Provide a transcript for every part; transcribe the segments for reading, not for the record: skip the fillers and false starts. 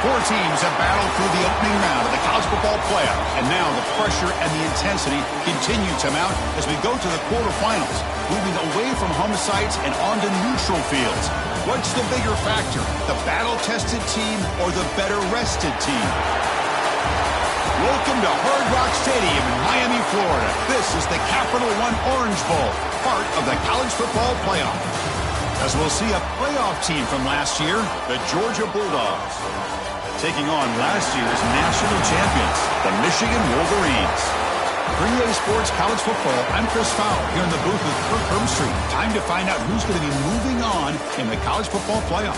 Four teams have battled through the opening round of the college football playoff, and now the pressure and the intensity continue to mount as we go to the quarterfinals, moving away from home sites and onto neutral fields. What's the bigger factor, the battle-tested team or the better-rested team? Welcome to Hard Rock Stadium in Miami, Florida. This is the Capital One Orange Bowl, part of the college football playoff. As we'll see a playoff team from last year, the Georgia Bulldogs, taking on last year's national champions, the Michigan Wolverines. For EA Sports College Football, I'm Chris Fowler here in the booth with Kirk Herbstreit. Time to find out who's going to be moving on in the college football playoff.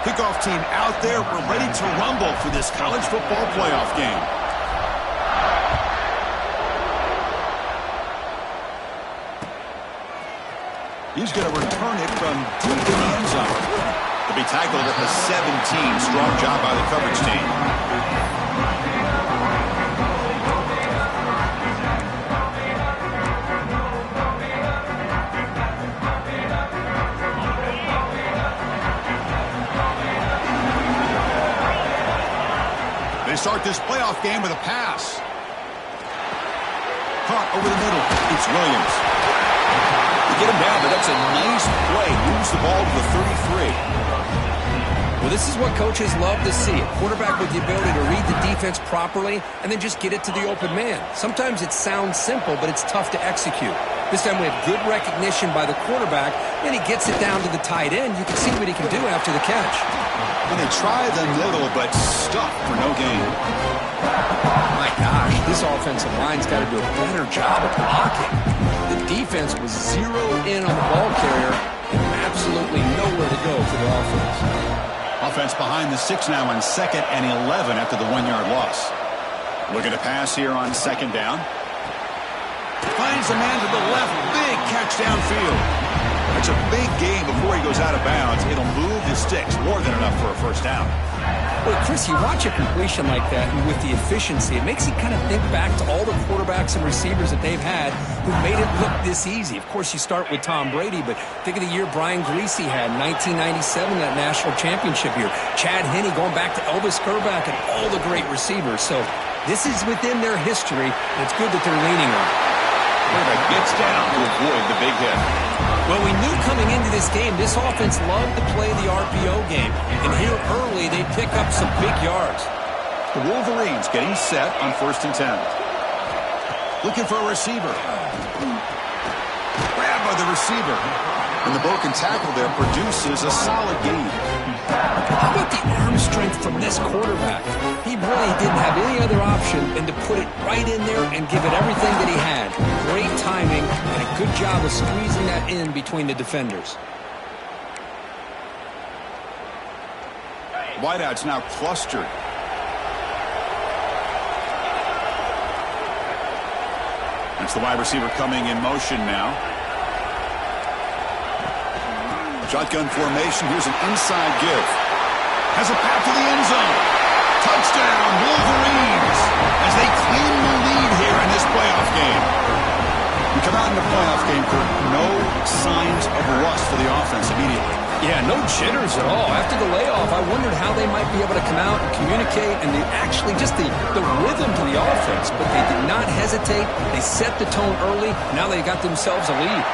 Kickoff team out there. We're ready to rumble for this college football playoff game. He's going to return it from deep in the end zone. He'll be tackled at the 17. Strong job by the coverage team. Start this playoff game with a pass. Caught over the middle. It's Williams. They get him down, but that's a nice play. Moves the ball to the 33. Well, this is what coaches love to see. A quarterback with the ability to read the defense properly and then just get it to the open man. Sometimes it sounds simple, but it's tough to execute. This time we have good recognition by the quarterback. Then he gets it down to the tight end. You can see what he can do after the catch. And they try the middle, but stuck for no gain. My gosh, this offensive line's got to do a better job of blocking. The defense was zeroed in on the ball carrier and absolutely nowhere to go for the offense. Offense behind the 6 now on 2nd and 11 after the 1-yard loss. Looking to pass here on 2nd down. Finds a man to the left. Big catch downfield. It's a big game before he goes out of bounds. It'll move the sticks. More than enough for a first down. Well, Chris, you watch a completion like that, and with the efficiency, it makes you kind of think back to all the quarterbacks and receivers that they've had who made it look this easy. Of course, you start with Tom Brady, but think of the year Brian Griese had, 1997, that national championship year. Chad Henne going back to Elvis Grbac and all the great receivers. So this is within their history, and it's good that they're leaning on it. Quarterback gets down to avoid the big hit. Well, we knew coming into this game, this offense loved to play the RPO game. And here early, they pick up some big yards. The Wolverines getting set on 1st and 10. Looking for a receiver. Grabbed by the receiver. And the broken tackle there produces a solid gain. How about the arm strength from this quarterback? He really didn't have any other option than to put it right in there and give it everything that he had. Great timing and a good job of squeezing that in between the defenders. Wideouts now clustered. That's the wide receiver coming in motion now. Shotgun formation. Here's an inside give. Has a path to the end zone. Touchdown, Wolverines, as they claim the lead here in this playoff game. We come out in the playoff game for no signs of rust for the offense immediately. Yeah, no jitters at all. After the layoff, I wondered how they might be able to come out and communicate and actually just the rhythm to the offense. But they did not hesitate. They set the tone early. Now they got themselves a lead.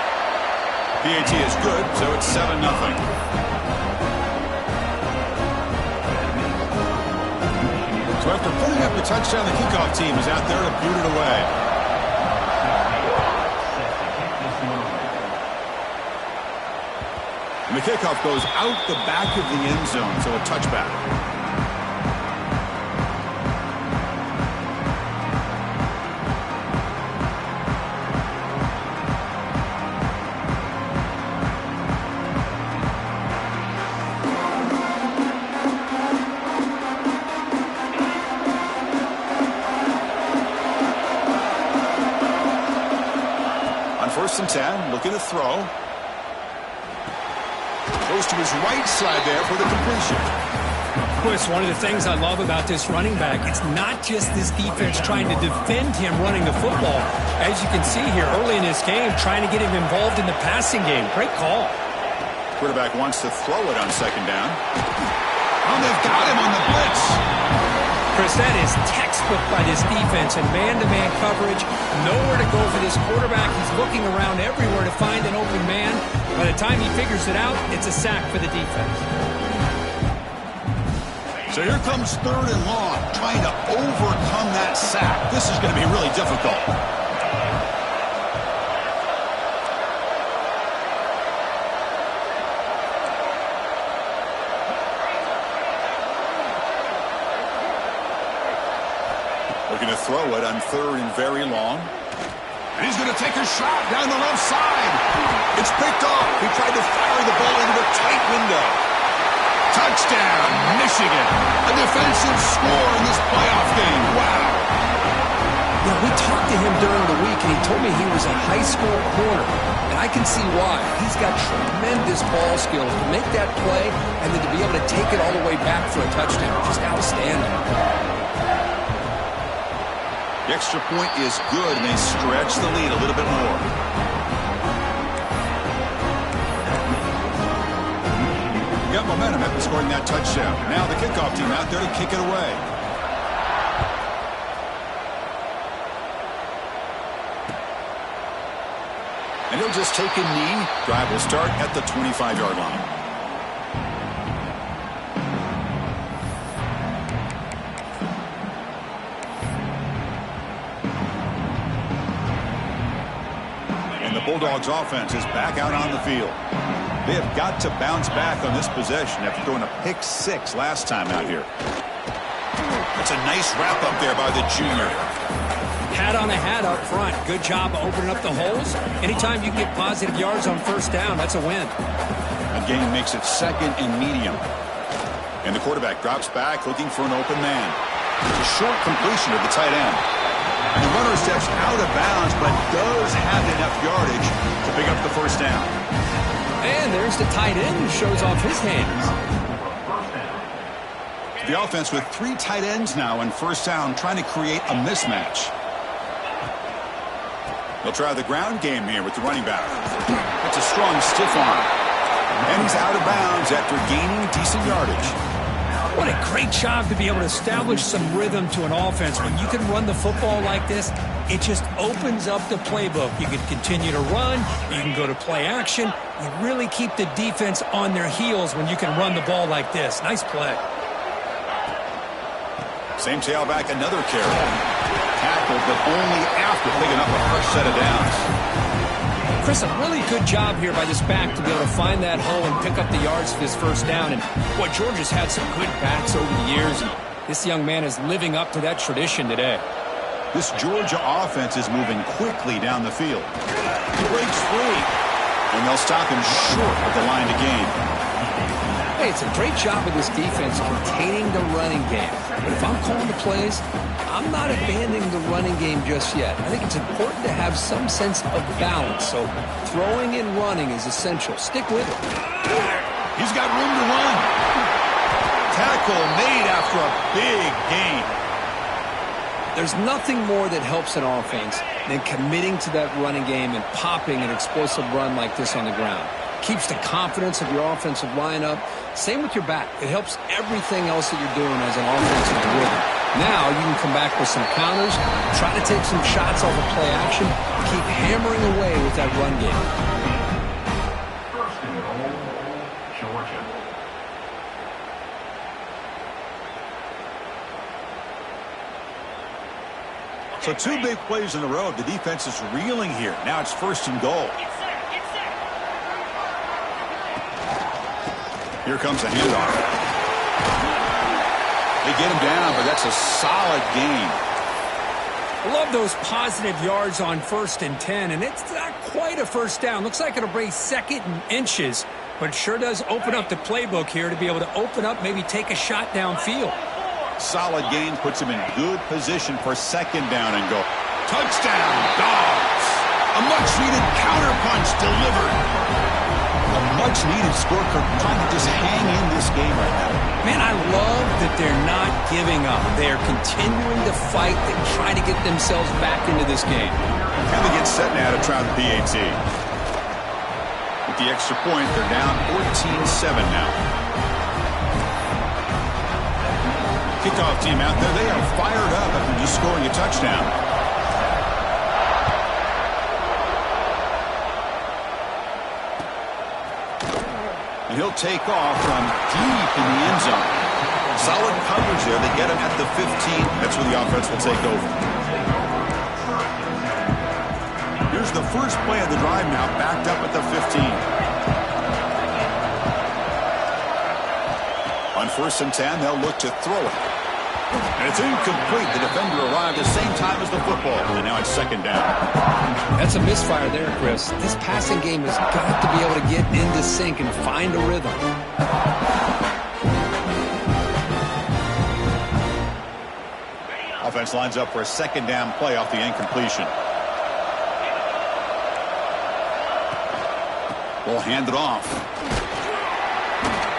PAT is good, so it's 7-0. So after putting up the touchdown, the kickoff team is out there to boot it away. And the kickoff goes out the back of the end zone, so a touchback. 1st and 10, looking to throw. Goes to his right side there for the completion. Chris, one of the things I love about this running back, it's not just this defense trying to defend him running the football. As you can see here early in this game, trying to get him involved in the passing game. Great call. Quarterback wants to throw it on 2nd down. Oh, they've got him on the blitz. Chris, that is textbook by this defense and man-to-man coverage. Nowhere to go for this quarterback. He's looking around everywhere to find an open man. By the time he figures it out, it's a sack for the defense. So here comes 3rd and long, trying to overcome that sack. This is going to be really difficult. Looking to throw it on 3rd and very long. And he's going to take a shot down the left side. It's picked off. He tried to fire the ball into a tight window. Touchdown, Michigan. A defensive score in this playoff game. Wow. Yeah, we talked to him during the week, and he told me he was a high school corner. And I can see why. He's got tremendous ball skills to make that play and then to be able to take it all the way back for a touchdown. Just outstanding. The extra point is good, and they stretch the lead a little bit more. Got momentum after scoring that touchdown. Now the kickoff team out there to kick it away. And he'll just take a knee. Drive will start at the 25-yard line. And the Bulldogs offense is back out on the field. They have got to bounce back on this possession after throwing a pick 6 last time out here. That's a nice wrap up there by the junior. Hat on a hat up front. Good job opening up the holes. Anytime you can get positive yards on 1st down, that's a win. A gain makes it 2nd and medium. And the quarterback drops back looking for an open man. It's a short completion to the tight end. And the runner steps out of bounds but does have enough yardage to pick up the 1st down. And there's the tight end who shows off his hands. The offense with 3 tight ends now on 1st down, trying to create a mismatch. They'll try the ground game here with the running back. That's a strong stiff arm. And he's out of bounds after gaining decent yardage. What a great job to be able to establish some rhythm to an offense. When you can run the football like this, it just opens up the playbook. You can continue to run. You can go to play action. You really keep the defense on their heels when you can run the ball like this. Nice play. Same tailback, another carry. Tackled, but only after picking up a fresh set of downs. Chris, a really good job here by this back to be able to find that hole and pick up the yards for this 1st down. And boy, Georgia's had some good backs over the years, and this young man is living up to that tradition today. This Georgia offense is moving quickly down the field. He breaks free, and they'll stop him short of the line to gain. Hey, it's a great job of this defense containing the running game. But if I'm calling the plays, I'm not abandoning the running game just yet. I think it's important to have some sense of balance. So throwing and running is essential. Stick with it. He's got room to run. Tackle made after a big gain. There's nothing more that helps an offense than committing to that running game and popping an explosive run like this on the ground. Keeps the confidence of your offensive lineup. Same with your back. It helps everything else that you're doing as an offensive rhythm. Now you can come back with some counters, try to take some shots off of play action, keep hammering away with that run game. 1st and goal, Georgia. So 2 big plays in a row. The defense is reeling here. Now it's 1st and goal. Here comes a handoff. They get him down, but that's a solid gain. I love those positive yards on 1st and 10, and it's not quite a 1st down. Looks like it'll bring 2nd and inches, but it sure does open up the playbook here to be able to open up, maybe take a shot downfield. Solid gain puts him in good position for 2nd down and goal. Touchdown, Dogs! A much-needed counterpunch delivered. A much-needed score, Kirk, trying to just hang in this game right now. Man, I love that they're not giving up. They're continuing to fight and try to get themselves back into this game. And they get set now to try the PAT. With the extra point, they're down 14-7 now. Kickoff team out there. They are fired up after just scoring a touchdown. And he'll take off from deep in the end zone. Solid coverage there. They get him at the 15. That's where the offense will take over. Here's the first play of the drive now, backed up at the 15. On 1st and 10, they'll look to throw it. And it's incomplete. The defender arrived at the same time as the football. And now it's 2nd down. That's a misfire there, Chris. This passing game has got to be able to get into sync and find a rhythm. Offense lines up for a 2nd down play off the incompletion. We'll hand it off.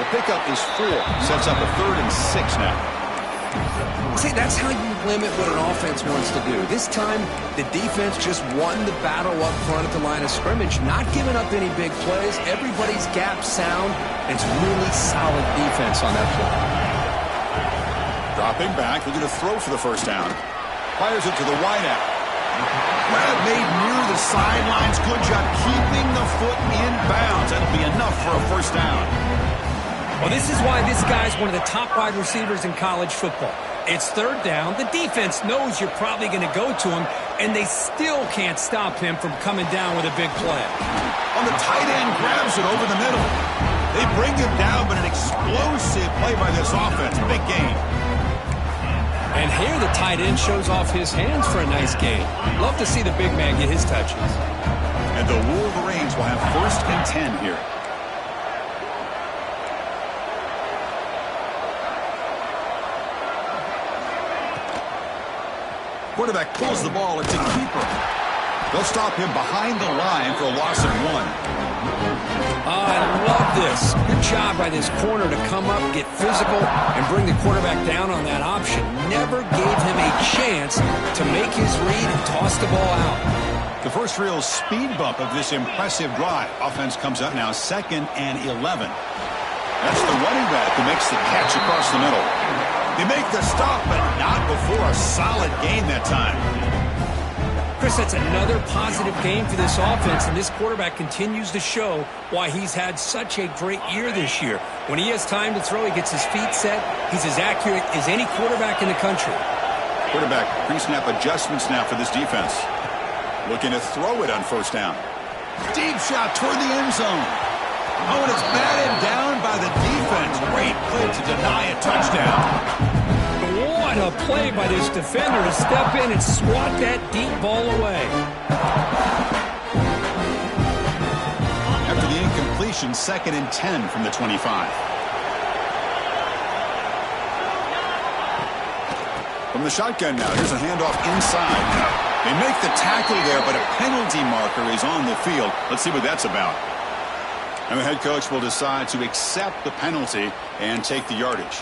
The pickup is 4. Sets up a 3rd and 6 now. See, that's how you limit what an offense wants to do. This time, the defense just won the battle up front at the line of scrimmage, not giving up any big plays. Everybody's gap sound. It's really solid defense on that play. Dropping back, looking to throw for the 1st down. Fires it to the wideout. Grab made near the sidelines. Good job keeping the foot in bounds. That'll be enough for a 1st down. Well, this is why this guy's one of the top wide receivers in college football. It's 3rd down. The defense knows you're probably going to go to him, and they still can't stop him from coming down with a big play. On the tight end, grabs it over the middle. They bring him down, but an explosive play by this offense. Big gain. And here the tight end shows off his hands for a nice gain. Love to see the big man get his touches. And the Wolverines will have 1st and 10 here. Quarterback pulls the ball. It's a keeper. They'll stop him behind the line for a loss of 1. Oh, I love this. Good job by this corner to come up, get physical, and bring the quarterback down on that option. Never gave him a chance to make his read and toss the ball out. The first real speed bump of this impressive drive. Offense comes up now 2nd and 11. That's the running back who makes the catch across the middle. They make the stop, but not before a solid gain that time. Chris, that's another positive game for this offense, and this quarterback continues to show why he's had such a great year this year. When he has time to throw, he gets his feet set. He's as accurate as any quarterback in the country. Quarterback pre-snap adjustments now for this defense. Looking to throw it on 1st down. Deep shot toward the end zone. Oh, and it's batted down by the defense. Great play to deny a touchdown. What a play by this defender to step in and swat that deep ball away. After the incompletion, 2nd and 10 from the 25. From the shotgun now, here's a handoff inside. They make the tackle there, but a penalty marker is on the field. Let's see what that's about. And the head coach will decide to accept the penalty and take the yardage.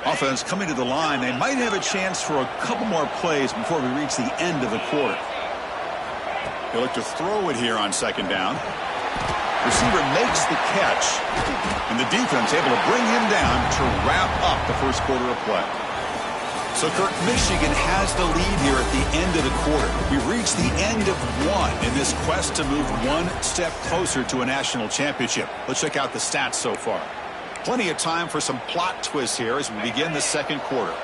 Offense coming to the line. They might have a chance for a couple more plays before we reach the end of the quarter. They look to throw it here on 2nd down. Receiver makes the catch, and the defense able to bring him down to wrap up the first quarter of play. So, Kirk, Michigan has the lead here at the end of the quarter. We've reached the end of 1 in this quest to move 1 step closer to a national championship. Let's check out the stats so far. Plenty of time for some plot twists here as we begin the 2nd quarter.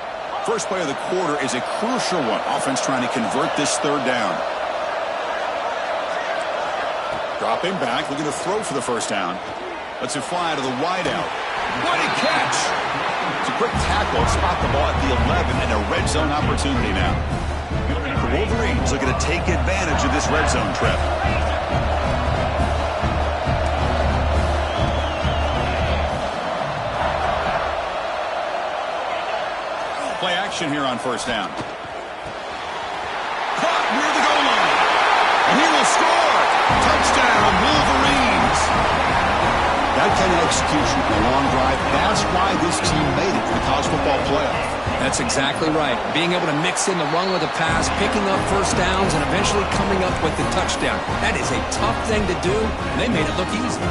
First play of the quarter is a crucial one. Offense trying to convert this 3rd down. Dropping back, looking to throw for the 1st down. Lets it fly to the wideout. What a catch! It's a quick tackle, spot the ball at the 11, and a red zone opportunity now. The Wolverines looking to take advantage of this red zone trip. action here on first down. Caught near the goal line. And he will score. Touchdown, Wolverines. That kind of execution in a long drive, that's why this team made it to the college football playoff. That's exactly right. Being able to mix in the run with the pass, picking up first downs, and eventually coming up with the touchdown. That is a tough thing to do, and they made it look easy.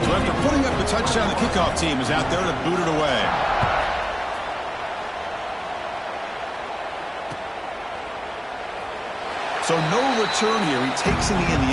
So after putting up the touchdown, the kickoff team is out there to boot it away. So no return here. He takes in the end.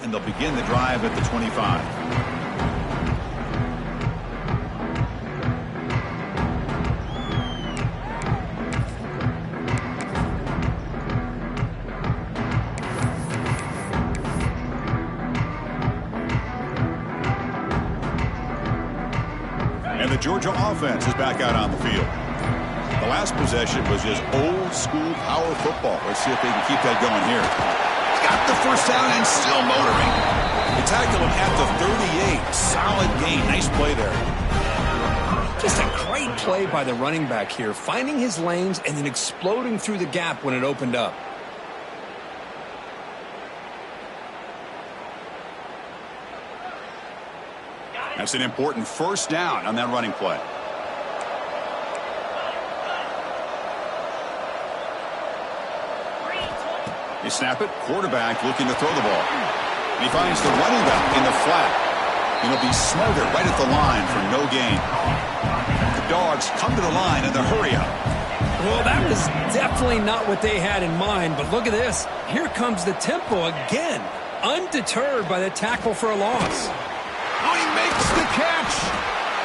And they'll begin the drive at the 25. And the Georgia offense is back out on the field. The last possession was just old school power football. Let's see if they can keep that going here. Got the first down and still motoring. They tackle him at the 38. Solid gain. Nice play there. Just a great play by the running back here, finding his lanes and then exploding through the gap when it opened up. That's an important first down on that running play. They snap it. Quarterback looking to throw the ball. And he finds the running back in the flat. And he'll be smothered right at the line for no gain. The Dogs come to the line in the hurry up. Well, that was definitely not what they had in mind, but look at this. Here comes the tempo again. Undeterred by the tackle for a loss. Oh, he makes the catch.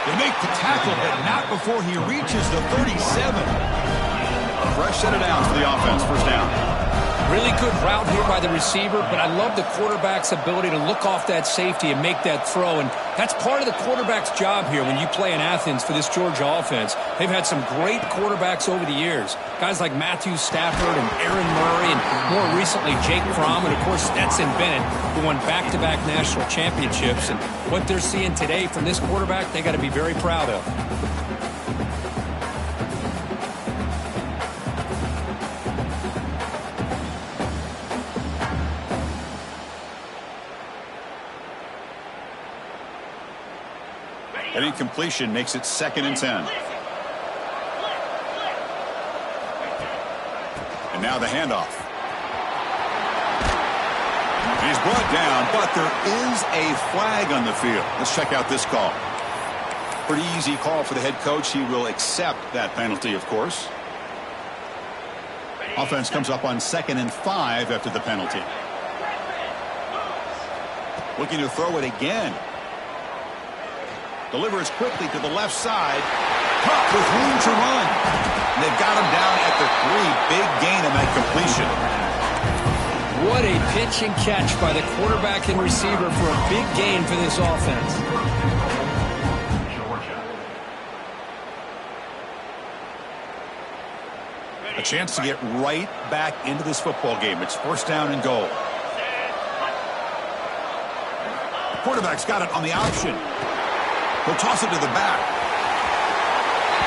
They make the tackle, but not before he reaches the 37. A fresh set of downs for the offense. First down. Really good route here by the receiver, but I love the quarterback's ability to look off that safety and make that throw, and that's part of the quarterback's job here when you play in Athens for this Georgia offense. They've had some great quarterbacks over the years, guys like Matthew Stafford and Aaron Murray, and more recently Jake Fromm, and of course Stetson Bennett, who won back-to-back national championships. And what they're seeing today from this quarterback, they got to be very proud of. An incompletion makes it 2nd and 10. And now the handoff. He's brought down, but there is a flag on the field. Let's check out this call. Pretty easy call for the head coach. He will accept that penalty, of course. Offense comes up on 2nd and 5 after the penalty. Looking to throw it again. Delivers quickly to the left side. Caught with room to run. And they've got him down at the 3. Big gain on that completion. What a pitch and catch by the quarterback and receiver for a big gain for this offense. Georgia. A chance to get right back into this football game. It's 1st down and goal. Quarterback's got it on the option. He'll toss it to the back.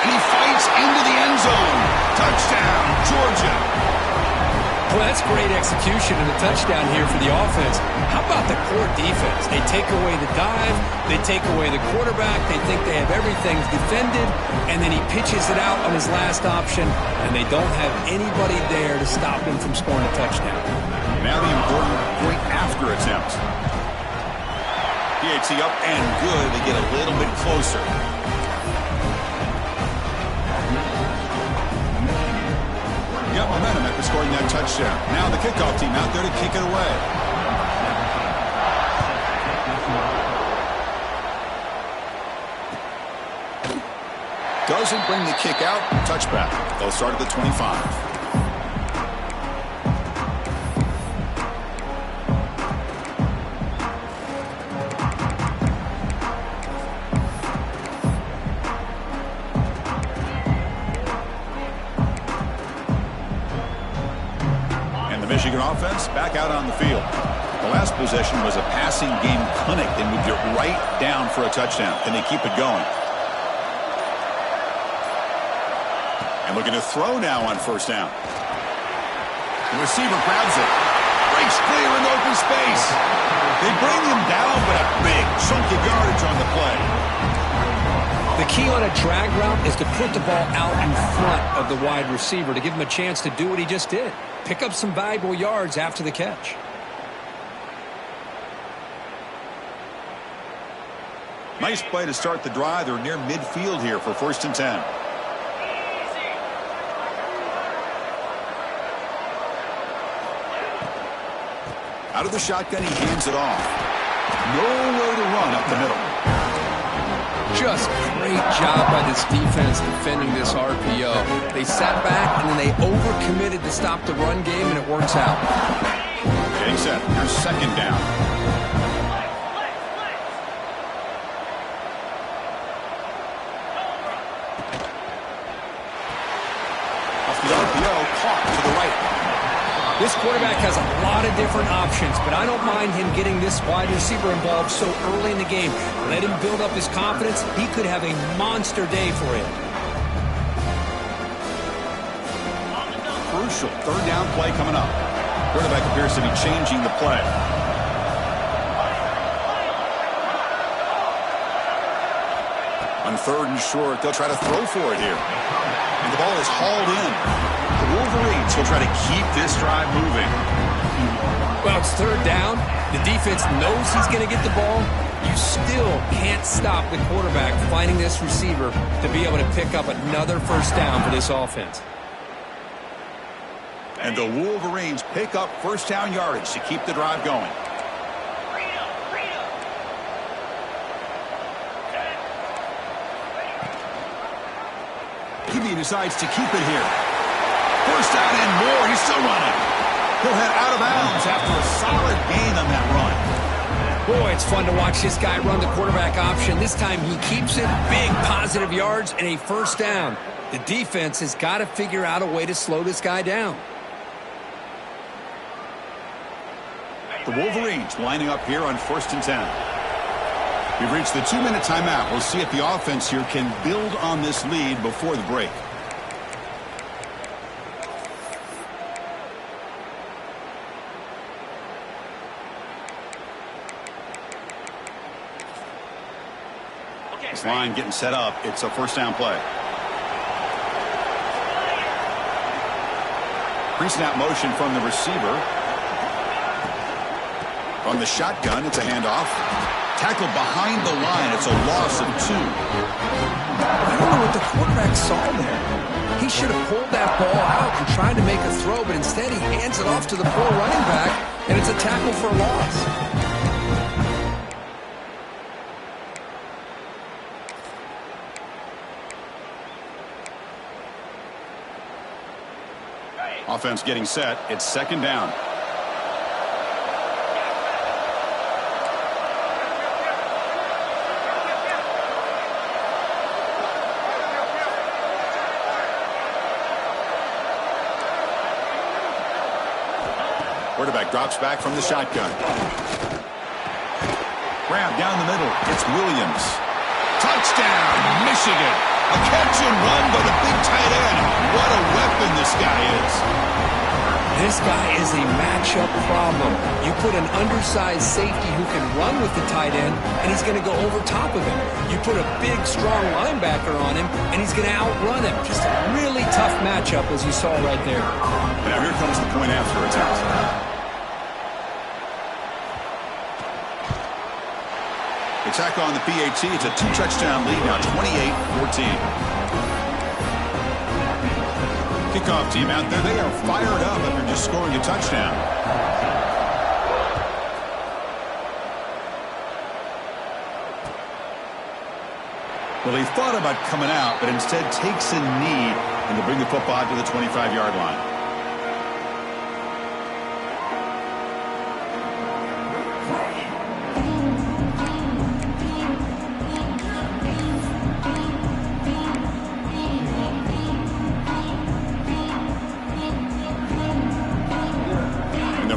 And he fights into the end zone. Touchdown, Georgia. Well, that's great execution and a touchdown here for the offense. How about the core defense? They take away the dive. They take away the quarterback. They think they have everything defended. And then he pitches it out on his last option. And they don't have anybody there to stop him from scoring a touchdown. Now the important point after attempt. PAT up and good. They get a little bit closer. Got momentum after scoring that touchdown. Now the kickoff team out there to kick it away. Doesn't bring the kick out. Touchback. They'll start at the 25. Michigan offense back out on the field. The last possession was a passing game clinic. They moved it right down for a touchdown. Can they keep it going? And looking to throw now on 1st down. The receiver grabs it. Breaks clear in open space. They bring him down, but a big chunk of yardage on the play. The key on a drag route is to put the ball out in front of the wide receiver to give him a chance to do what he just did. Pick up some valuable yards after the catch. Nice play to start the drive. They're near midfield here for 1st and 10. Out of the shotgun, he hands it off. Nowhere to run up the middle. Just great job by this defense defending this RPO. They sat back and then they overcommitted to stop the run game, and it works out. Getting set. Here's 2nd down. Off the RPO, caught to the right. This quarterback has a lot of different options, but I don't mind him getting this wide receiver involved so early in the game. Let him build up his confidence. He could have a monster day for him. Crucial 3rd down play coming up. Quarterback appears to be changing the play. On 3rd and short, they'll try to throw for it here. And the ball is hauled in. The Wolverines will try to keep this drive moving. Well, it's 3rd down. The defense knows he's going to get the ball. You still can't stop the quarterback finding this receiver to be able to pick up another 1st down for this offense. And the Wolverines pick up 1st down yardage to keep the drive going. He decides to keep it here. 1st down and more. He's still running. He'll head out of bounds after a solid gain on that run. Boy, it's fun to watch this guy run the quarterback option. This time he keeps it. Big positive yards and a 1st down. The defense has got to figure out a way to slow this guy down. The Wolverines lining up here on 1st and 10. We've reached the 2-minute timeout. We'll see if the offense here can build on this lead before the break. This line getting set up. It's a 1st down play. Pre-snap motion from the receiver. From the shotgun, it's a handoff. Tackled behind the line. It's a loss of 2. I don't know what the quarterback saw there. He should have pulled that ball out and tried to make a throw, but instead he hands it off to the poor running back, and it's a tackle for a loss. Offense getting set. It's second down. Quarterback drops back from the shotgun. Grab down the middle. It's Williams. Touchdown, Michigan. A catch and run by the big tight end. What a weapon this guy is. This guy is a matchup problem. You put an undersized safety who can run with the tight end, and he's going to go over top of him. You put a big, strong linebacker on him, and he's going to outrun him. Just a really tough matchup, as you saw right there. Now here comes the point after attempt. They tack on the PAT. It's a 2-touchdown lead now, 28-14. Kickoff team out there. They are fired up after just scoring a touchdown. Well, he thought about coming out, but instead takes a knee and to bring the football to the 25-yard line.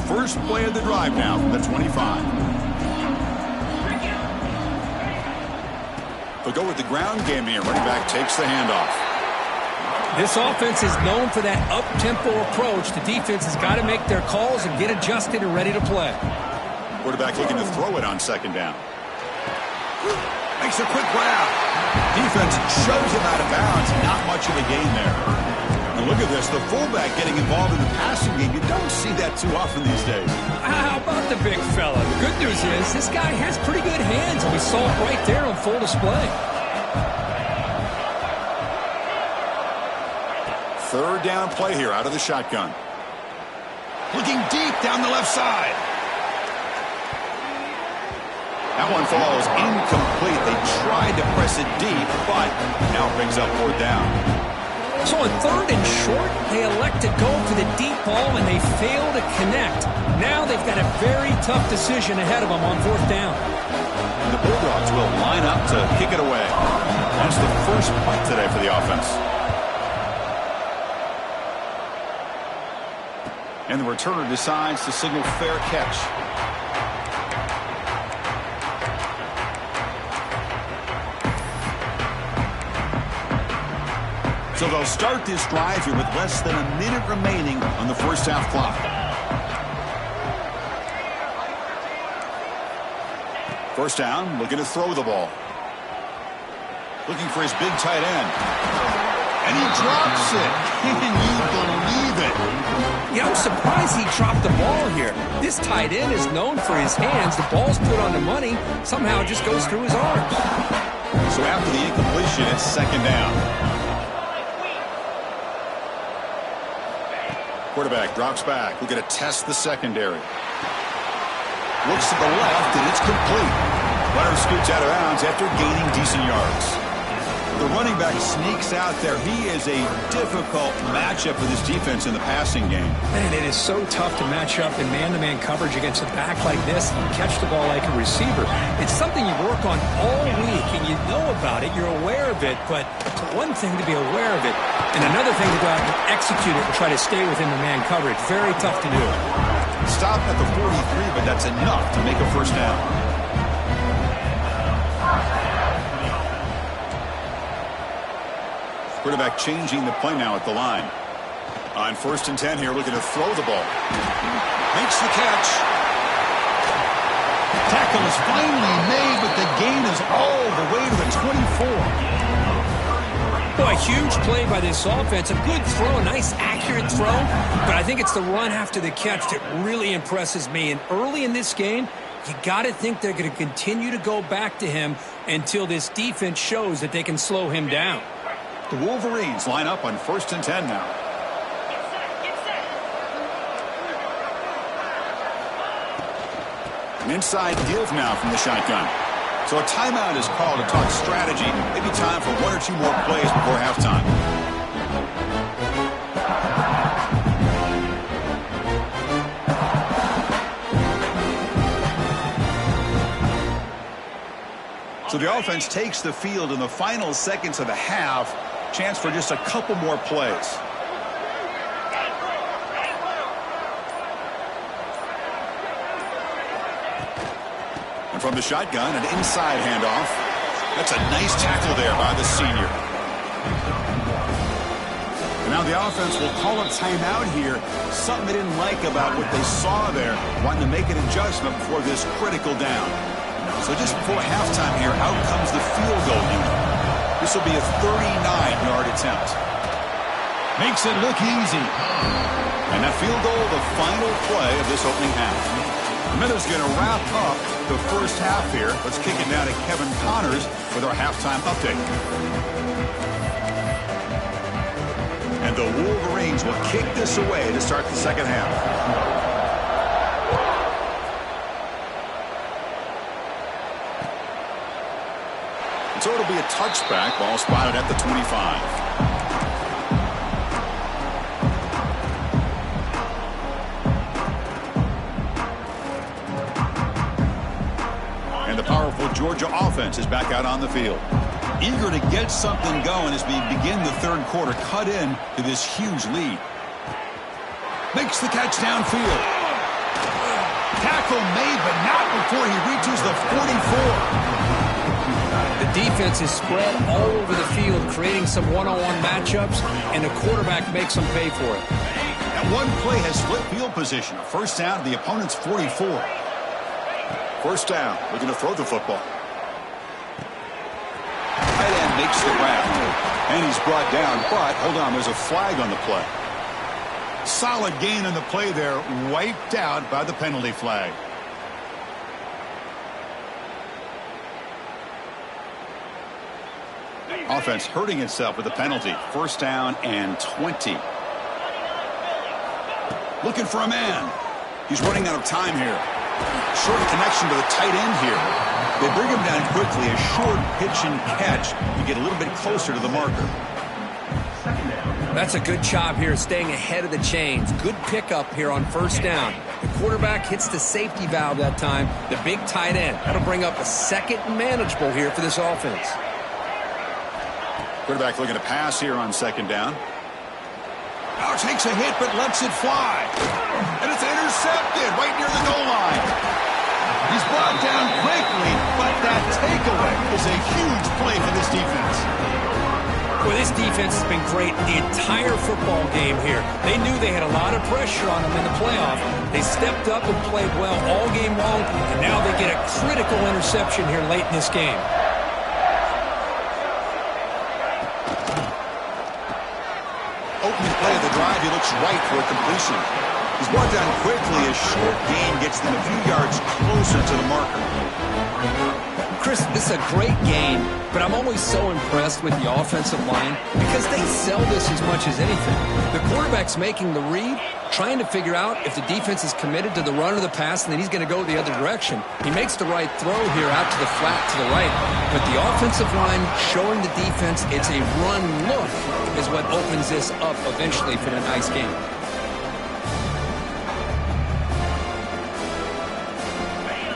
First play of the drive now from the 25. They'll go with the ground game here. Running back takes the handoff. This offense is known for that up-tempo approach. The defense has got to make their calls and get adjusted and ready to play. Quarterback looking to throw it on second down. Makes a quick grab. Defense shoves him out of bounds. Not much of a gain there. And look at this, the fullback getting involved in the passing game. You don't see that too often these days. How about the big fella? The good news is this guy has pretty good hands, and we saw it right there on full display. Third down play here out of the shotgun. Looking deep down the left side. That one falls incomplete. They tried to press it deep, but now brings up fourth down. So on third and short, they elect to go for the deep ball, and they fail to connect. Now they've got a very tough decision ahead of them on fourth down. And the Bulldogs will line up to kick it away. That's the first punt today for the offense. And the returner decides to signal fair catch. So they'll start this drive here with less than a minute remaining on the first half clock. First down, looking to throw the ball. Looking for his big tight end. And he drops it. Can you believe it? Yeah, I'm surprised he dropped the ball here. This tight end is known for his hands. The ball's put on the money. Somehow it just goes through his arms. So after the incompletion, it's second down. Quarterback drops back. We're going to test the secondary. Looks to the left, and it's complete. Runner scoots out of bounds after gaining decent yards. The running back sneaks out there. He is a difficult matchup for this defense in the passing game. Man, it is so tough to match up in man-to-man coverage against a back like this and catch the ball like a receiver. It's something you work on all week, and you know about it. You're aware of it, but it's one thing to be aware of it, and another thing to go out and execute it and try to stay within the man coverage. Very tough to do. Stop at the 43, but that's enough to make a first down. Quarterback changing the play now at the line. On 1st and 10 here, looking to throw the ball. Makes the catch. Tackle is finally made, but the gain is all the way to the 24. Boy, huge play by this offense. A good throw, a nice accurate throw, but I think it's the run after the catch that really impresses me. And early in this game, You got to think they're going to continue to go back to him until this defense shows that they can slow him down. The Wolverines line up on 1st and 10 now. An inside give now from the shotgun. So a timeout is called to talk strategy. Maybe time for 1 or 2 more plays before halftime. So the offense takes the field in the final seconds of the half. Chance for just a couple more plays. And from the shotgun, an inside handoff. That's a nice tackle there by the senior. And now the offense will call a timeout here. Something they didn't like about what they saw there. Wanting to make an adjustment before this critical down. So just before halftime here, out comes the field goal unit. This will be a 39-yard attempt. Makes it look easy. And that field goal, the final play of this opening half. Miller's going to wrap up the first half here. Let's kick it down to Kevin Connors with our halftime update. And the Wolverines will kick this away to start the second half. So it'll be a touchback. Ball spotted at the 25. And the powerful Georgia offense is back out on the field. Eager to get something going as we begin the third quarter. Cut in to this huge lead. Makes the catch downfield. Tackle made, but not before he reaches the 44. The defense is spread all over the field, creating some one-on-one matchups, and the quarterback makes them pay for it. That one play has split field position. A first down to the opponent's 44. First down, looking to throw the football. Tight end makes the grab. And he's brought down, but hold on, there's a flag on the play. Solid gain on the play there, wiped out by the penalty flag. Offense hurting itself with the penalty. First down and 20. Looking for a man. He's running out of time here. Short connection to the tight end here. They bring him down quickly. A short pitch and catch. You get a little bit closer to the marker. That's a good job here, staying ahead of the chains. Good pickup here on first down. The quarterback hits the safety valve that time. The big tight end. That'll bring up a second and manageable here for this offense. Quarterback looking to pass here on second down. Now takes a hit but lets it fly. And it's intercepted right near the goal line. He's brought down quickly, but that takeaway is a huge play for this defense. Well, this defense has been great the entire football game here. They knew they had a lot of pressure on them in the playoff. They stepped up and played well all game long, and now they get a critical interception here late in this game. Opening play of the drive, he looks right for a completion. He's brought down quickly. A short gain gets them a few yards closer to the marker. Chris, this is a great game, but I'm always so impressed with the offensive line because they sell this as much as anything. The quarterback's making the read, trying to figure out if the defense is committed to the run or the pass, and then he's going to go the other direction. He makes the right throw here out to the flat to the right, but the offensive line showing the defense it's a run look is what opens this up eventually for the nice game.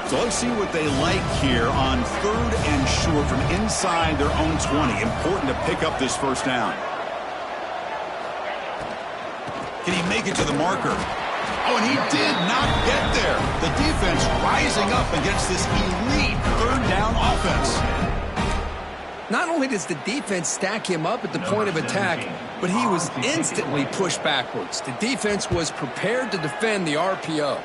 So let's see what they like here on third and short from inside their own 20. Important to pick up this first down. Can he make it to the marker? Oh, and he did not get there. The defense rising up against this elite third down offense. Not only does the defense stack him up at the point of attack, but he was instantly pushed backwards. The defense was prepared to defend the RPO.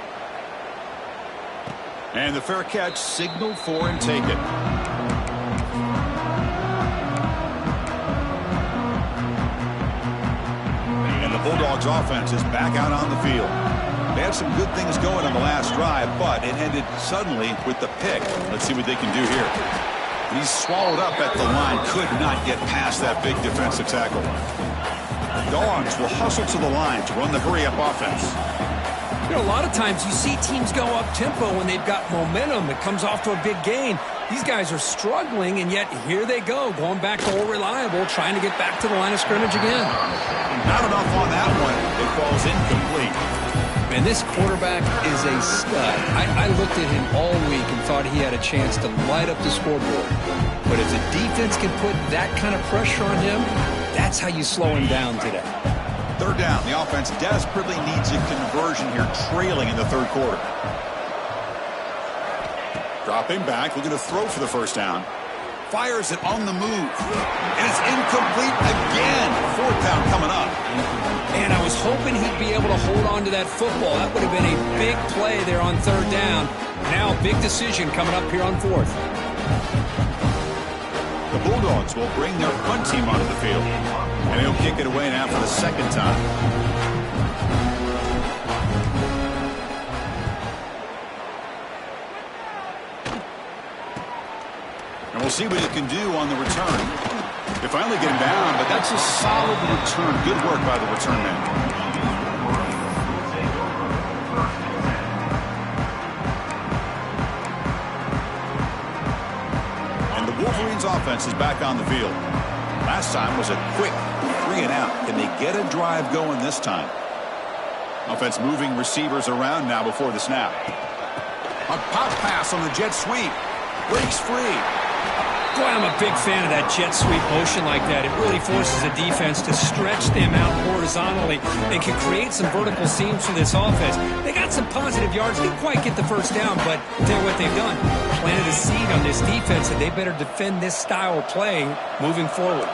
And the fair catch signaled for and taken. And the Bulldogs offense is back out on the field. They had some good things going on the last drive, but it ended suddenly with the pick. Let's see what they can do here. He's swallowed up at the line, could not get past that big defensive tackle. Dogs will hustle to the line to run the hurry-up offense. You know, a lot of times you see teams go up-tempo when they've got momentum. It comes off to a big gain. These guys are struggling, and yet here they go, going back to old reliable, trying to get back to the line of scrimmage again. Not enough on that one. It falls incomplete. And this quarterback is a stud. I looked at him all week and thought he had a chance to light up the scoreboard. But if the defense can put that kind of pressure on him, that's how you slow him down today. Third down. The offense desperately needs a conversion here, trailing in the third quarter. Dropping back, looking to throw for the first down. Fires it on the move. And it's incomplete again. Fourth down coming up. And I was hoping he'd be able to hold on to that football. That would have been a big play there on third down. Now a big decision coming up here on fourth. The Bulldogs will bring their punt team onto the field. And he'll kick it away now for the second time. And we'll see what he can do on the return. They finally get him down, but that's a solid return. Good work by the return man. And the Wolverines offense is back on the field. Last time was a quick 3-and-out. Can they get a drive going this time? Offense moving receivers around now before the snap. A pop pass on the jet sweep. Breaks free. Boy, I'm a big fan of that jet sweep motion like that. It really forces a defense to stretch them out horizontally and can create some vertical seams for this offense. They got some positive yards. Didn't quite get the first down, but I'll tell you what they've done. Planted a seed on this defense, and they better defend this style of play moving forward.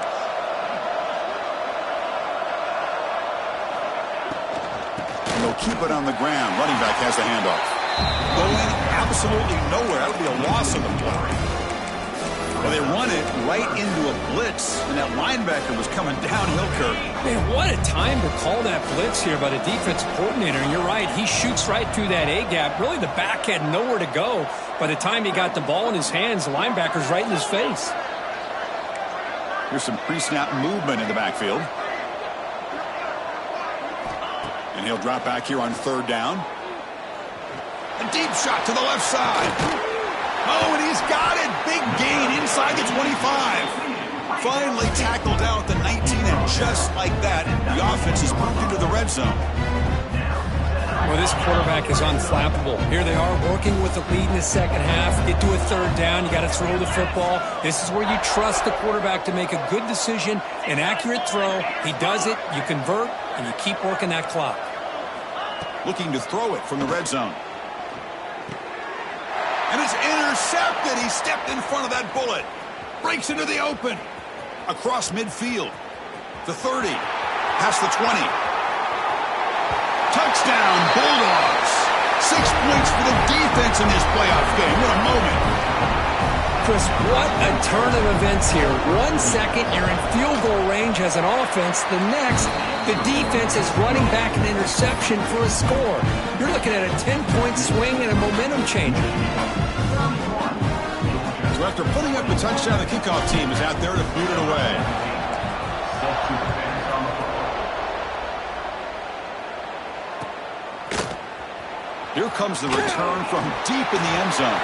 And they'll keep it on the ground. Running back has the handoff. Going absolutely nowhere. That'll be a loss of the play. Well, they run it right into a blitz, and that linebacker was coming downhill curve. Man, what a time to call that blitz here by the defensive coordinator. And you're right, he shoots right through that A-gap. Really, the back had nowhere to go. By the time he got the ball in his hands, the linebacker's right in his face. Here's some pre-snap movement in the backfield. And he'll drop back here on third down. A deep shot to the left side. Oh, and he's got it. Big gain inside the 25. Finally tackled down at the 19, and just like that, the offense has moved into the red zone. Well, this quarterback is unflappable. Here they are working with the lead in the second half. Get to a third down. You got to throw the football. This is where you trust the quarterback to make a good decision, an accurate throw. He does it. You convert, and you keep working that clock. Looking to throw it from the red zone. And it's intercepted. He stepped in front of that bullet. Breaks into the open. Across midfield. The 30. Past the 20. Touchdown, Bulldogs. 6 points for the defense in this playoff game. What a moment. Chris, what a turn of events here. 1 second, you're in field goal range as an offense. The next, the defense is running back an interception for a score. You're looking at a 10-point swing and a momentum changer. So after putting up the touchdown, the kickoff team is out there to boot it away. Here comes the return from deep in the end zone.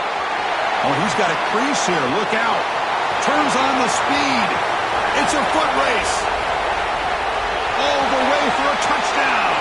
Oh, he's got a crease here. Look out. Turns on the speed. It's a foot race. All the way for a touchdown.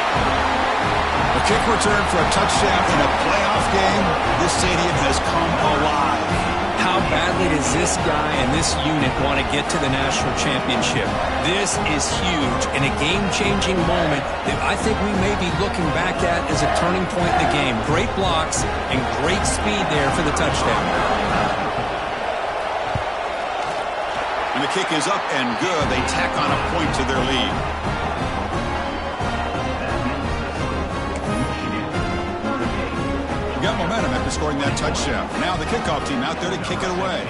A kick return for a touchdown in a playoff game. This stadium has come alive. How badly does this guy and this unit want to get to the national championship? This is huge and a game-changing moment that I think we may be looking back at as a turning point in the game. Great blocks and great speed there for the touchdown. And the kick is up and good. They tack on a point to their lead. Got momentum after scoring that touchdown. Now the kickoff team out there to kick it away.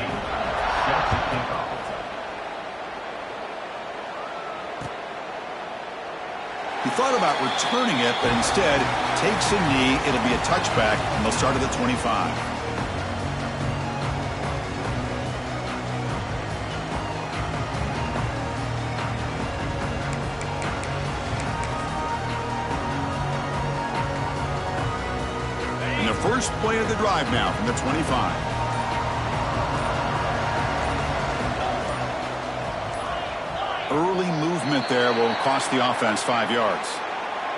He thought about returning it, but instead takes a knee. It'll be a touchback, and they'll start at the 25. And the first play of the drive now from the 25. Early movement there will cost the offense 5 yards.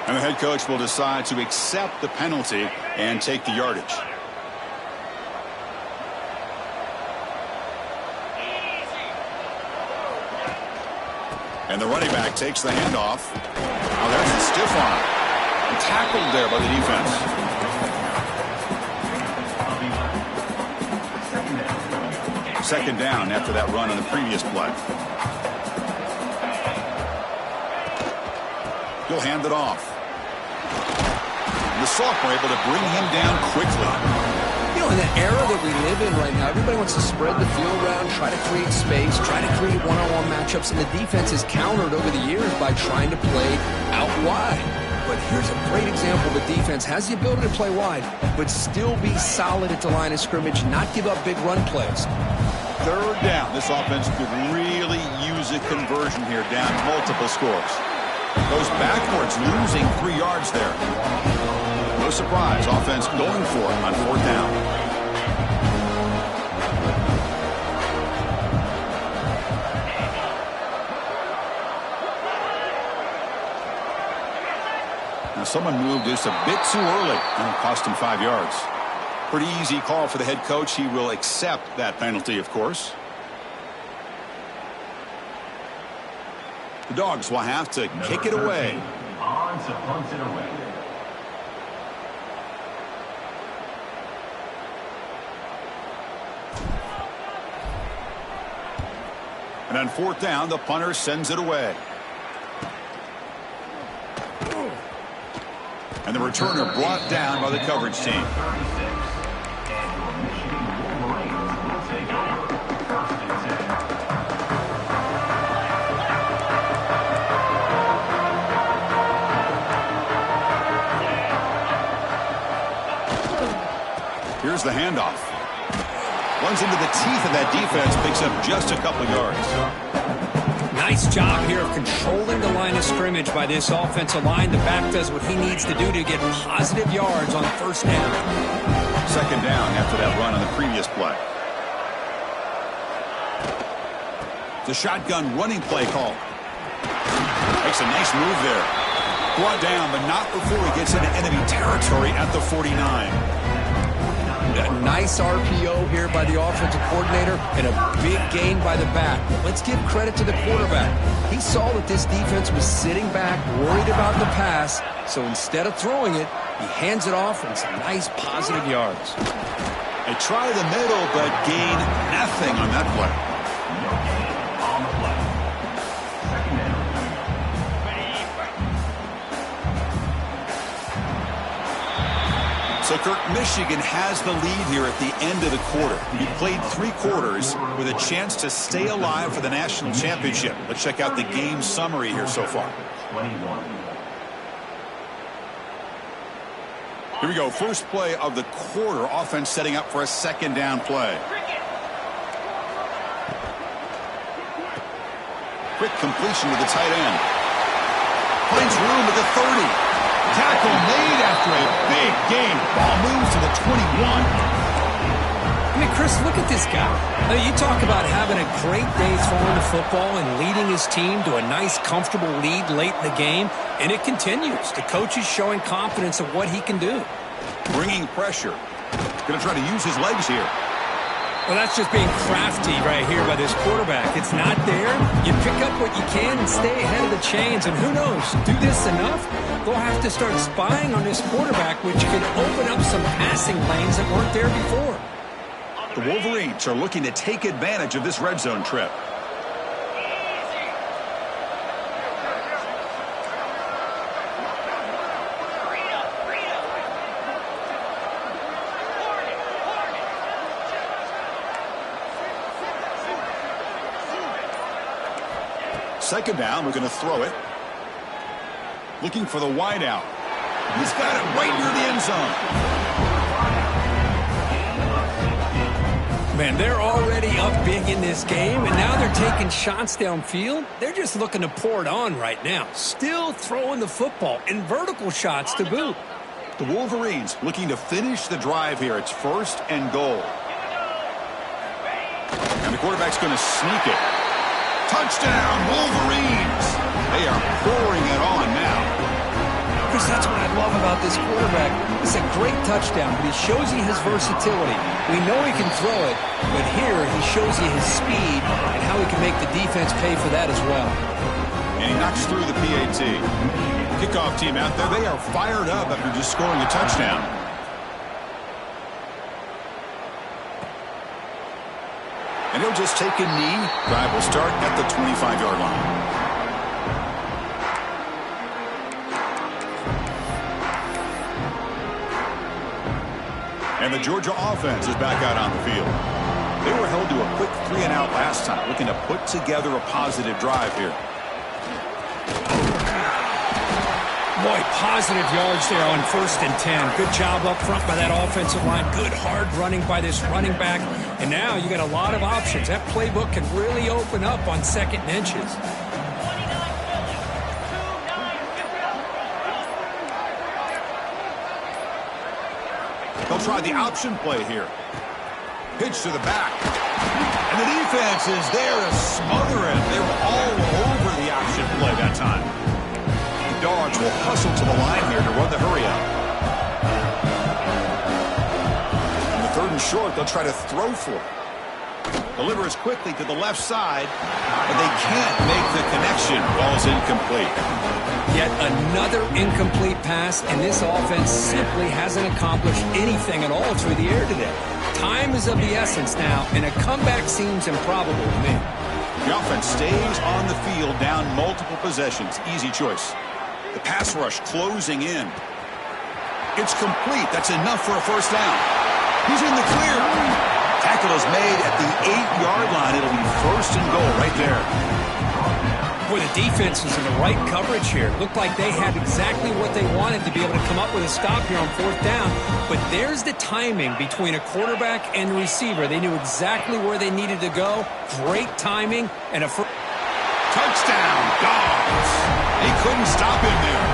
And the head coach will decide to accept the penalty and take the yardage. And the running back takes the handoff. Now there's a stiff arm. Tackled there by the defense. Second down after that run on the previous play. He'll hand it off. The sophomore able to bring him down quickly. You know, in the era that we live in right now, everybody wants to spread the field around, try to create space, try to create one-on-one matchups, and the defense is countered over the years by trying to play out wide. But here's a great example. The defense has the ability to play wide, but still be solid at the line of scrimmage, not give up big run plays. Third down. This offense could really use a conversion here, down multiple scores. Goes backwards, losing 3 yards there. No surprise, offense going for it on fourth down. Now someone moved just a bit too early, and it cost him 5 yards. Pretty easy call for the head coach. He will accept that penalty, of course. The Dogs will have to kick it away. On to punt it away. And on fourth down, the punter sends it away. And the returner brought down by the coverage team. 36. And your Michigan Wolverines will take over. First and 10. Here's the handoff. Runs into the teeth of that defense, picks up just a couple yards. Nice job here of controlling the line of scrimmage by this offensive line. The back does what he needs to do to get positive yards on first down. Second down after that run on the previous play. The shotgun running play call. Makes a nice move there. Brought down, but not before he gets into enemy territory at the 49. A nice RPO here by the offensive coordinator and a big gain by the back. Let's give credit to the quarterback. He saw that this defense was sitting back, worried about the pass, so instead of throwing it, he hands it off and some nice positive yards. They try the middle, but gain nothing on that play. No gain on the play. Second down. So, Kirk, Michigan has the lead here at the end of the quarter. He played 3 quarters with a chance to stay alive for the national championship. Let's check out the game summary here so far. 21. Here we go. First play of the quarter. Offense setting up for a second down play. Quick completion to the tight end. Finds room at the 30. Tackle made after a big gain. Ball moves to the 21. I mean, Chris, look at this guy. You talk about having a great day throwing the football and leading his team to a nice, comfortable lead late in the game, and it continues. The coach is showing confidence of what he can do. Bringing pressure. Going to try to use his legs here. Well, that's just being crafty right here by this quarterback. It's not there. You pick up what you can and stay ahead of the chains. And who knows, do this enough, they'll have to start spying on this quarterback, which could open up some passing lanes that weren't there before. The Wolverines are looking to take advantage of this red zone trip. Second down, we're going to throw it. looking for the wide out. He's got it right near the end zone. Man, they're already up big in this game, and now they're taking shots downfield. They're just looking to pour it on right now. Still throwing the football, and vertical shots to boot. The Wolverines looking to finish the drive here. It's 1st and goal. And the quarterback's going to sneak it. Touchdown, Wolverines! They are pouring it on now. Chris, that's what I love about this quarterback. It's a great touchdown, but he shows you his versatility. We know he can throw it, but here he shows you his speed and how he can make the defense pay for that as well. And he knocks through the PAT. Kickoff team out there, they are fired up after just scoring a touchdown. And he'll just take a knee. Drive will start at the 25-yard line. And the Georgia offense is back out on the field. They were held to a quick 3-and-out last time, looking to put together a positive drive here. Boy, positive yards there on 1st and 10. Good job up front by that offensive line. Good hard running by this running back. And now you got a lot of options. That playbook can really open up on 2nd and inches. They'll try the option play here. Pitch to the back. And the defense is there to smother it. They were all over the option play that time. The Dogs will hustle to the line here to run the hurry up. On the 3rd and short, they'll try to throw for it. Delivers quickly to the left side, but they can't make the connection. Ball's incomplete. Yet another incomplete pass, and this offense simply hasn't accomplished anything at all through the air today. Time is of the essence now, and a comeback seems improbable to me. The offense stays on the field down multiple possessions. Easy choice. The pass rush closing in. It's complete. That's enough for a 1st down. He's in the clear. Tackle is made at the 8-yard line. It'll be 1st and goal right there. Boy, the defense was in the right coverage here. Looked like they had exactly what they wanted to be able to come up with a stop here on 4th down. But there's the timing between a quarterback and the receiver. They knew exactly where they needed to go. Great timing and a touchdown, Dogs. They couldn't stop him there.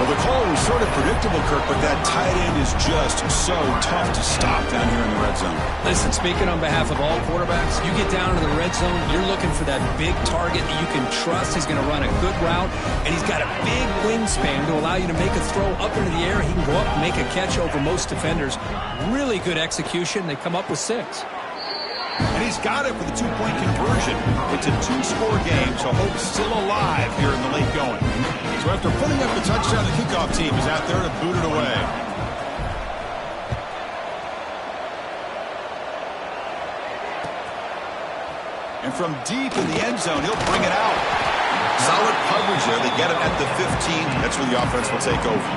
Well, the call was sort of predictable, Kirk, but that tight end is just so tough to stop down here in the red zone. Listen, speaking on behalf of all quarterbacks, you get down into the red zone, you're looking for that big target that you can trust. He's going to run a good route, and he's got a big wingspan to allow you to make a throw up into the air. He can go up and make a catch over most defenders. Really good execution. They come up with 6. And he's got it for the 2-point conversion. It's a 2-score game, so hope's still alive here in the late going. So after putting up the touchdown, the kickoff team is out there to boot it away. And from deep in the end zone, he'll bring it out. Solid coverage there. They get it at the 15. That's where the offense will take over.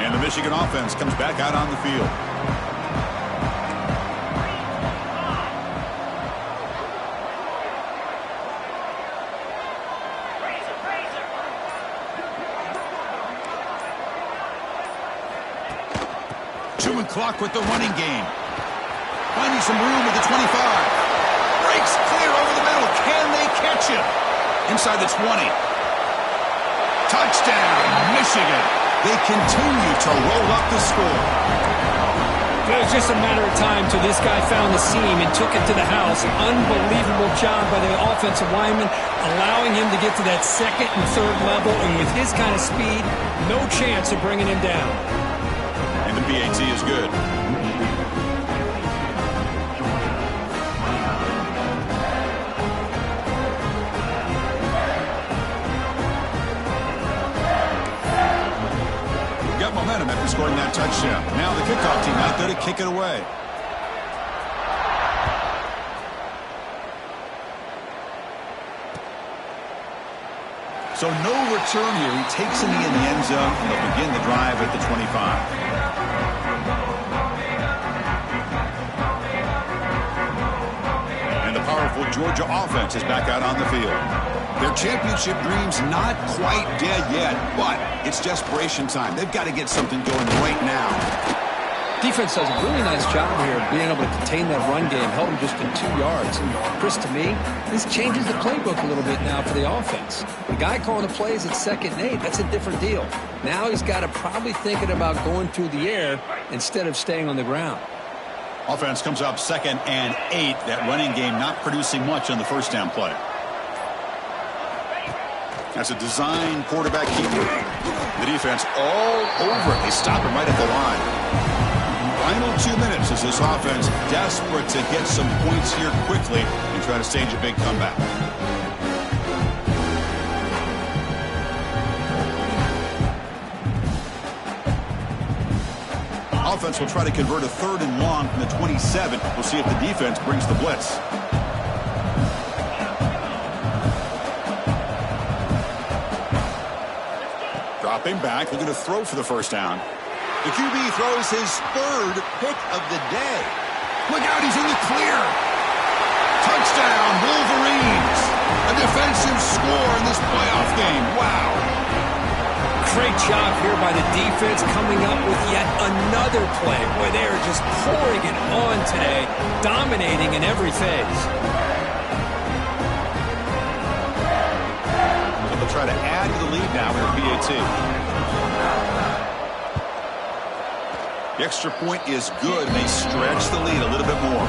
And the Michigan offense comes back out on the field. Chewing clock with the running game. Finding some room at the 25. Breaks clear over the middle. Can they catch him? Inside the 20. Touchdown, Michigan. They continue to roll up the score. It was just a matter of time till this guy found the seam and took it to the house. Unbelievable job by the offensive lineman, allowing him to get to that 2nd and 3rd level. And with his kind of speed, no chance of bringing him down. And the PAT is good. Got momentum after scoring that touchdown. Now the kickoff team out there to kick it away. So no return here. He takes a knee in the end zone, and they'll begin the drive at the 25. Power powerful Georgia offense is back out on the field. Their championship dream's not quite dead yet, but it's desperation time. They've got to get something going right now. Defense does a really nice job here of being able to contain that run game, held them just in 2 yards. And Chris, to me, this changes the playbook a little bit now for the offense. The guy calling the plays at 2nd and 8, that's a different deal. Now he's got to probably thinking about going through the air instead of staying on the ground. Offense comes up 2nd and 8. That running game not producing much on the first down play. That's a design quarterback keeper. The defense all over it. They stop him right at the line. Final 2 minutes as this offense desperate to get some points here quickly and try to stage a big comeback. Offense will try to convert a 3rd and long from the 27. We'll see if the defense brings the blitz. Dropping back, looking to throw for the first down. The QB throws his 3rd pick of the day. Look out, he's in the clear. Touchdown, Wolverines. A defensive score in this playoff game. Wow. Great job here by the defense coming up with yet another play. Boy, they are just pouring it on today, dominating in every phase. So they'll try to add to the lead now with a PAT. The extra point is good, and they stretch the lead a little bit more.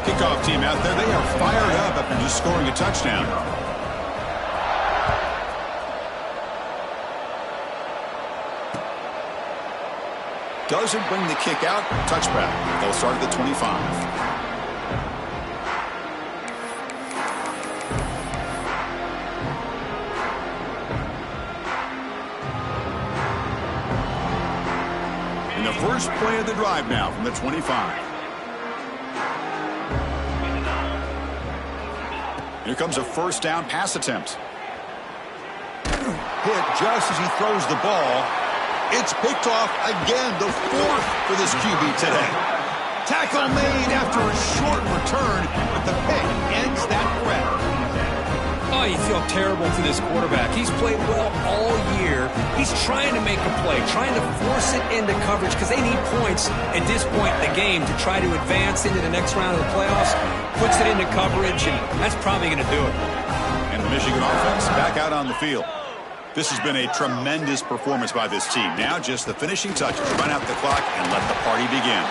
Kickoff team out there, they are fired up after just scoring a touchdown. Doesn't bring the kick out, touchback. They'll start at the 25. First play of the drive now from the 25. Here comes a first down pass attempt. Hit just as he throws the ball. It's picked off again, the 4th for this QB today. Tackle made after a short return, but the pick ends that threat. Oh, you feel terrible for this quarterback. He's played well all year. He's trying to make a play, trying to force it into coverage because they need points at this point in the game to try to advance into the next round of the playoffs. Puts it into coverage, and that's probably going to do it. And the Michigan offense back out on the field. This has been a tremendous performance by this team. Now just the finishing touches, run out the clock, and let the party begin.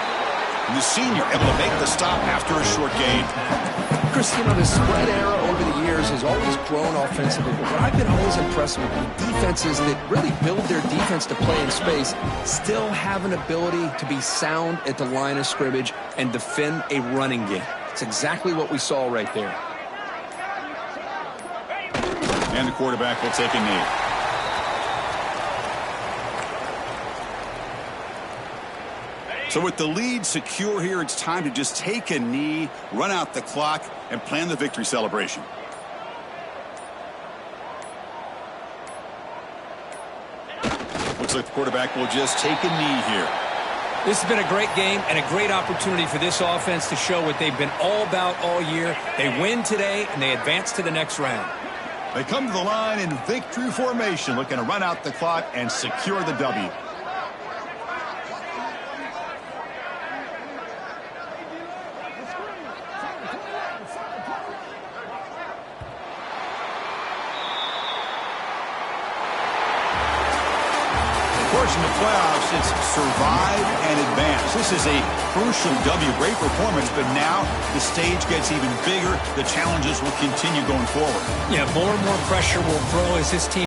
And the senior able to make the stop after a short gain. Chris, you know, the spread era over the years has always grown offensively, but what I've been always impressed with the defenses that really build their defense to play in space still have an ability to be sound at the line of scrimmage and defend a running game. It's exactly what we saw right there. And the quarterback will take a knee. So with the lead secure here, it's time to just take a knee, run out the clock, and plan the victory celebration. Looks like the quarterback will just take a knee here. This has been a great game and a great opportunity for this offense to show what they've been all about all year. They win today, and they advance to the next round. They come to the line in victory formation, looking to run out the clock and secure the W. In the playoffs, it's survive and advance. This is a crucial W. Great performance, but now the stage gets even bigger. The challenges will continue going forward. Yeah, more and more pressure will grow as this team